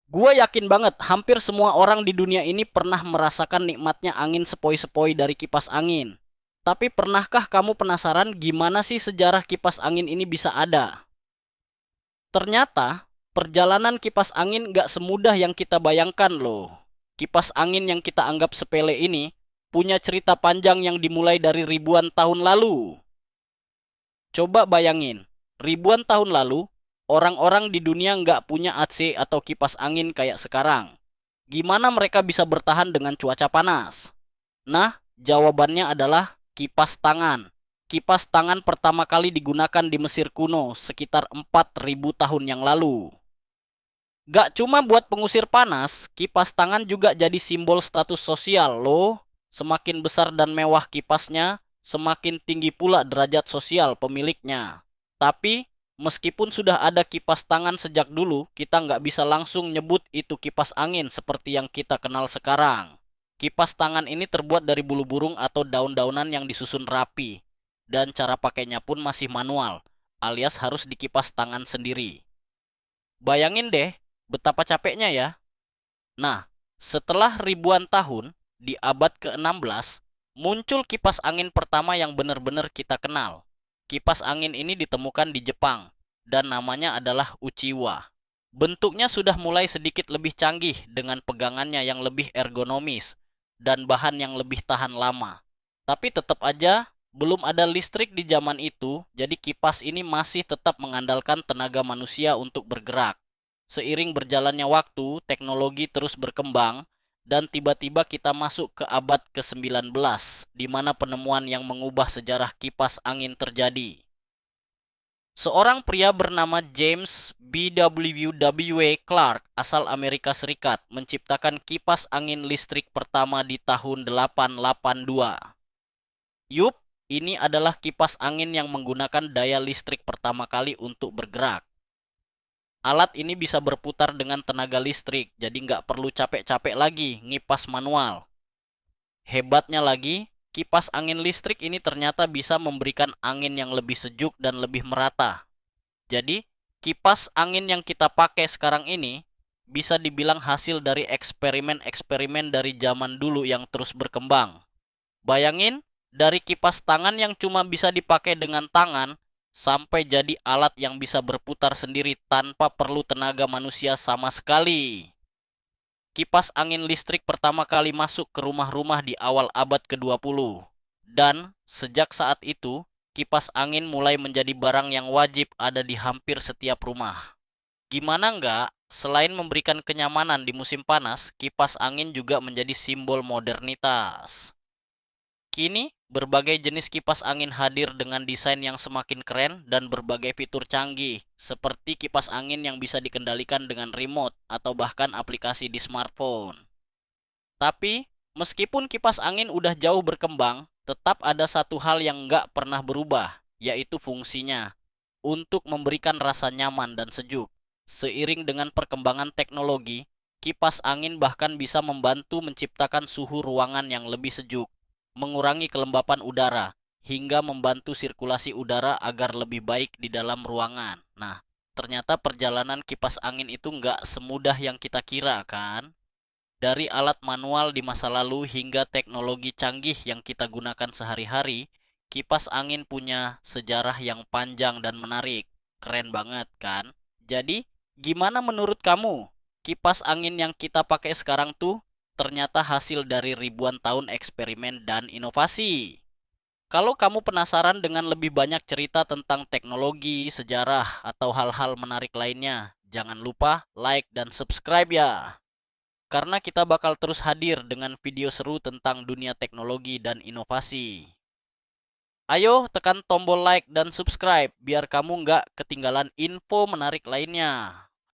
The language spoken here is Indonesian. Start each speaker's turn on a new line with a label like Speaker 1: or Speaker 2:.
Speaker 1: Gua yakin banget hampir semua orang di dunia ini pernah merasakan nikmatnya angin sepoi-sepoi dari kipas angin. Tapi pernahkah kamu penasaran gimana sih sejarah kipas angin ini bisa ada? Ternyata, perjalanan kipas angin gak semudah yang kita bayangkan loh. Kipas angin yang kita anggap sepele ini punya cerita panjang yang dimulai dari ribuan tahun lalu. Coba bayangin, ribuan tahun lalu, orang-orang di dunia nggak punya AC atau kipas angin kayak sekarang. Gimana mereka bisa bertahan dengan cuaca panas? Nah, jawabannya adalah kipas tangan. Kipas tangan pertama kali digunakan di Mesir kuno sekitar 4.000 tahun yang lalu. Gak cuma buat pengusir panas, kipas tangan juga jadi simbol status sosial loh. Semakin besar dan mewah kipasnya, semakin tinggi pula derajat sosial pemiliknya. Tapi, meskipun sudah ada kipas tangan sejak dulu, kita nggak bisa langsung nyebut itu kipas angin seperti yang kita kenal sekarang. Kipas tangan ini terbuat dari bulu burung atau daun-daunan yang disusun rapi. Dan cara pakainya pun masih manual, alias harus dikipas tangan sendiri. Bayangin deh, betapa capeknya ya. Nah, setelah ribuan tahun, di abad ke-16, muncul kipas angin pertama yang benar-benar kita kenal. Kipas angin ini ditemukan di Jepang, dan namanya adalah Uchiwa. Bentuknya sudah mulai sedikit lebih canggih dengan pegangannya yang lebih ergonomis, dan bahan yang lebih tahan lama. Tapi tetap aja, belum ada listrik di zaman itu, jadi kipas ini masih tetap mengandalkan tenaga manusia untuk bergerak. Seiring berjalannya waktu, teknologi terus berkembang, dan tiba-tiba kita masuk ke abad ke-19, di mana penemuan yang mengubah sejarah kipas angin terjadi. Seorang pria bernama James B.W.W. Clark asal Amerika Serikat menciptakan kipas angin listrik pertama di tahun 882. Yup, ini adalah kipas angin yang menggunakan daya listrik pertama kali untuk bergerak. Alat ini bisa berputar dengan tenaga listrik, jadi nggak perlu capek-capek lagi ngipas manual. Hebatnya lagi, kipas angin listrik ini ternyata bisa memberikan angin yang lebih sejuk dan lebih merata. Jadi, kipas angin yang kita pakai sekarang ini bisa dibilang hasil dari eksperimen-eksperimen dari zaman dulu yang terus berkembang. Bayangin, dari kipas tangan yang cuma bisa dipakai dengan tangan, sampai jadi alat yang bisa berputar sendiri tanpa perlu tenaga manusia sama sekali. Kipas angin listrik pertama kali masuk ke rumah-rumah di awal abad ke-20. Dan, sejak saat itu, kipas angin mulai menjadi barang yang wajib ada di hampir setiap rumah. Gimana enggak, selain memberikan kenyamanan di musim panas, kipas angin juga menjadi simbol modernitas. Kini, berbagai jenis kipas angin hadir dengan desain yang semakin keren dan berbagai fitur canggih, seperti kipas angin yang bisa dikendalikan dengan remote atau bahkan aplikasi di smartphone. Tapi, meskipun kipas angin udah jauh berkembang, tetap ada satu hal yang nggak pernah berubah, yaitu fungsinya, untuk memberikan rasa nyaman dan sejuk. Seiring dengan perkembangan teknologi, kipas angin bahkan bisa membantu menciptakan suhu ruangan yang lebih sejuk, mengurangi kelembapan udara, hingga membantu sirkulasi udara agar lebih baik di dalam ruangan. Nah, ternyata perjalanan kipas angin itu nggak semudah yang kita kira kan? Dari alat manual di masa lalu hingga teknologi canggih yang kita gunakan sehari-hari, kipas angin punya sejarah yang panjang dan menarik. Keren banget kan? Jadi, gimana menurut kamu? Kipas angin yang kita pakai sekarang tuh ternyata hasil dari ribuan tahun eksperimen dan inovasi. Kalau kamu penasaran dengan lebih banyak cerita tentang teknologi, sejarah, atau hal-hal menarik lainnya, jangan lupa like dan subscribe ya. Karena kita bakal terus hadir dengan video seru tentang dunia teknologi dan inovasi. Ayo tekan tombol like dan subscribe biar kamu nggak ketinggalan info menarik lainnya.